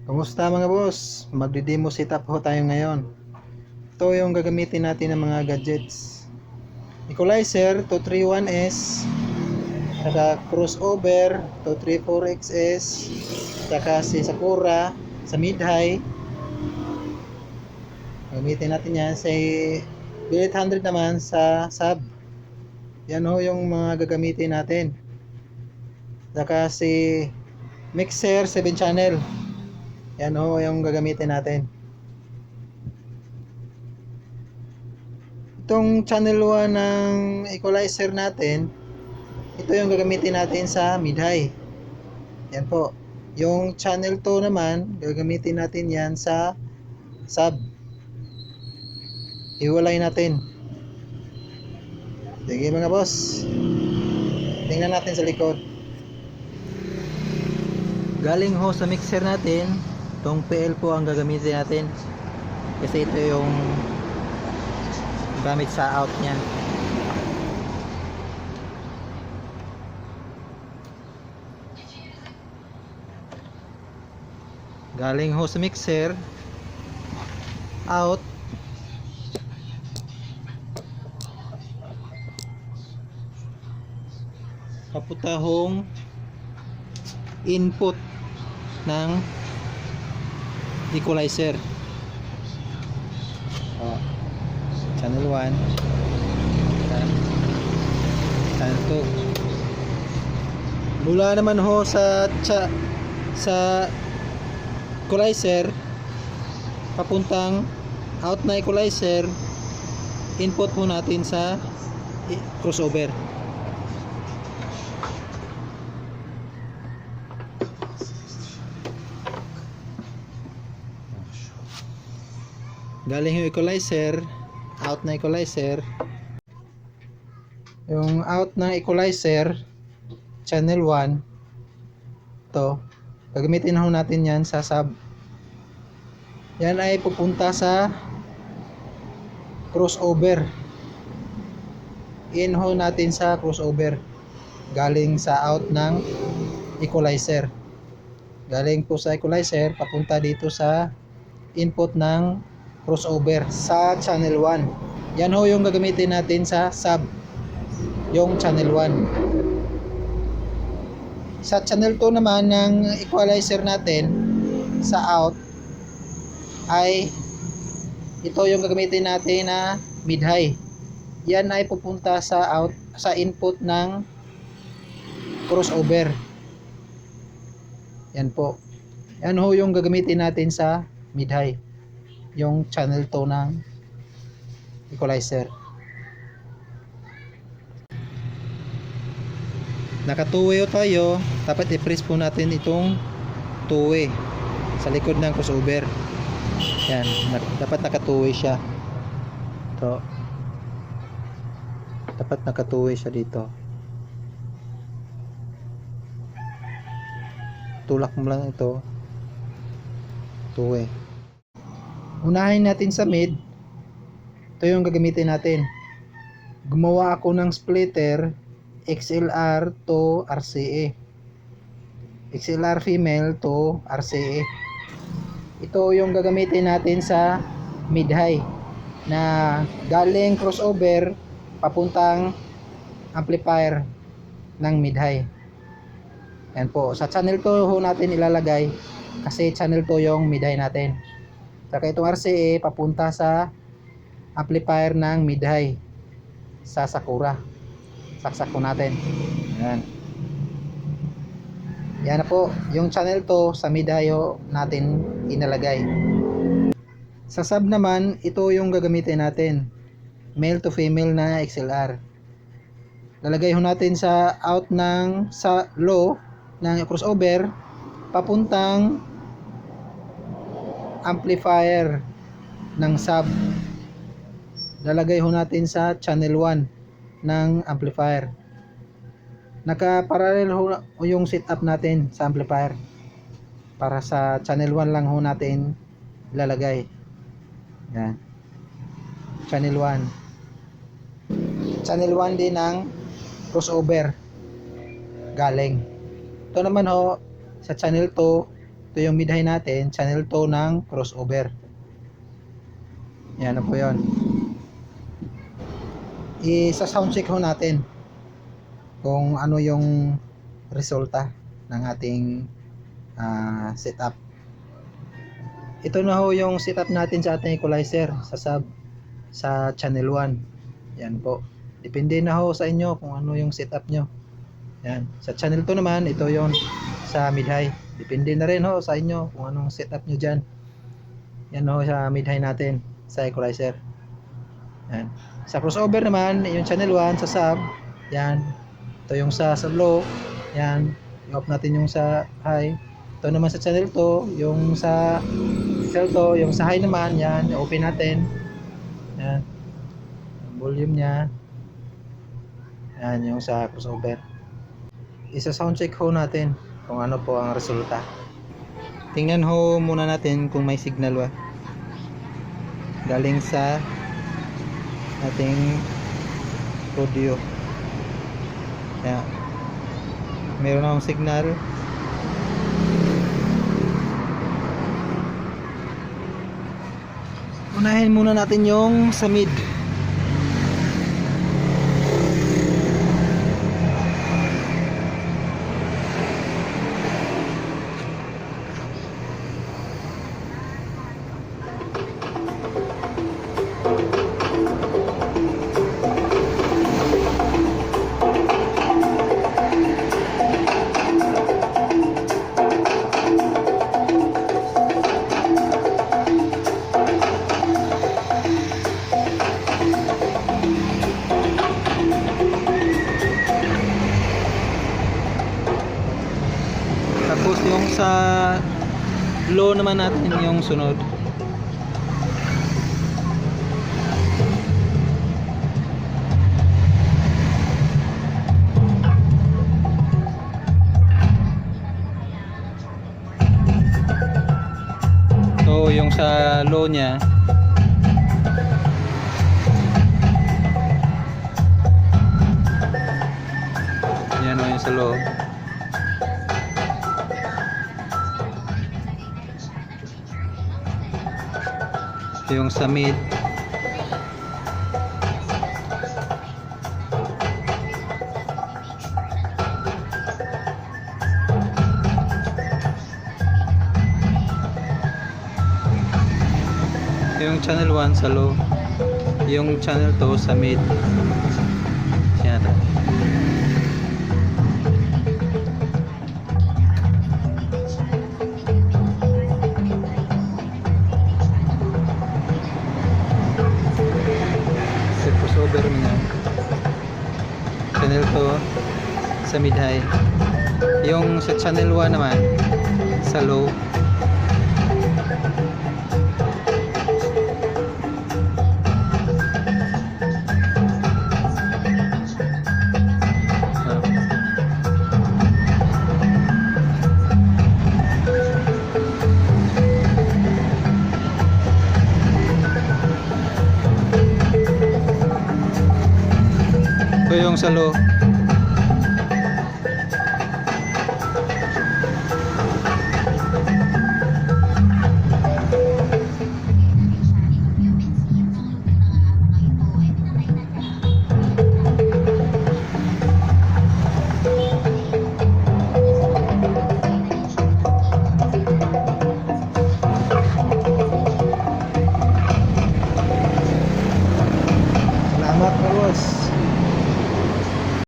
Kumusta mga boss? Magdi-demo setup ho tayo ngayon. Ito yung gagamitin natin ng mga gadgets. Equalizer 231S, saka crossover 234XS, saka si Sakura sa mid-high. Gamitin natin yan sa Billet 100 naman sa sub. Yan ho yung mga gagamitin natin. Saka si mixer 7 channel. Yan ho yung gagamitin natin. Itong channel 1 ng equalizer natin, ito yung gagamitin natin sa mid-high. Yan po. Yung channel 2 naman, gagamitin natin yan sa sub. Iwalay natin. Sige mga boss. Tingnan natin sa likod. Galing ho sa mixer natin, itong PL po ang gagamitin natin. Kasi ito yung gamit sa out niya. Galing ho sa mixer out papunta hong input ng equalizer. Channel 1, channel 2. Mula naman ho sa equalizer papuntang out na equalizer, input po natin sa crossover. Galing yung equalizer, out na equalizer. Yung out na equalizer channel 1, to gagamitin ho natin yan sa sub. Yan ay pupunta sa crossover. In ho natin sa crossover. Galing sa out ng equalizer. Galing po sa equalizer papunta dito sa input ng crossover sa channel 1. Yan ho yung gagamitin natin sa sub, yung channel 1. Sa channel 2 naman ng equalizer natin sa out ay ito yung gagamitin natin na mid-high. Yan ay pupunta sa out, sa input ng crossover. Yan po. Yan ho yung gagamitin natin sa mid-high, yung channel 2 ng equalizer. Naka 2-way tayo, dapat i-press po natin itong 2-way sa likod ng crossover. Yan, dapat naka 2-way siya. Ito. Dapat naka 2-way siya dito. Tulak mo lang ito. 2-way. Unahin natin sa mid. Ito yung gagamitin natin. Gumawa ako ng splitter XLR to RCA. XLR female to RCA. Ito yung gagamitin natin sa mid-high na galing crossover papuntang amplifier ng mid-high. Yan po. Sa channel 2 ho natin ilalagay kasi channel 2 yung mid-high natin. Saka itong RCA papunta sa amplifier ng mid-high sa Sakura. Saksak po natin. Yan. Yan na po. Yung channel 2 sa mid-high natin inalagay. Sa sub naman, ito yung gagamitin natin. Male to female na XLR. Lalagay ho natin sa out ng sa low ng crossover papuntang amplifier ng sub. Lalagay ho natin sa channel 1 ng amplifier. Naka-parallel ho yung setup natin sa amplifier. Para sa channel 1 lang ho natin ilalagay. Yan. Channel 1. Channel 1 din ng crossover. Galing. Ito naman ho sa channel 2 Ito yung midhay natin, channel 2 ng crossover. Yan na po yun. Isa-sound check ho natin kung ano yung resulta ng ating setup. Ito na ho yung setup natin sa ating equalizer sa sub sa channel 1. Yan po. Depende na ho sa inyo kung ano yung setup nyo. Yan. Sa channel 2 naman, ito yon sa mid-high. Depende na rin ho sa inyo kung anong setup nyo dyan. Yan ho sa mid-high natin sa equalizer. Yan. Sa crossover naman, yung channel 1 sa sub. Yan. Ito yung sa low. Yan. I-off natin yung sa high. Ito naman sa channel 2, yung sa channel 2, yung sa high naman, yan, open natin. Yan. Yung volume niya. Yan, yung sa crossover. Isa-sound check ho natin kung ano po ang resulta. Tingnan ho muna natin kung may signal ba galing sa ating audio. Yan. Meron akong signal. Unahin muna natin yung sa mid. Tapos yung sa low naman natin yung sunod. So yung sa low niya, yan o yung sa low. Yung sa mid, yung channel 1 sa low, yung channel 2 sa mid. Yan. Crossover niya. Channel 2 sa mid high. Yung sa channel 1 naman sa low. Ito yung sa low. Salamat, boss.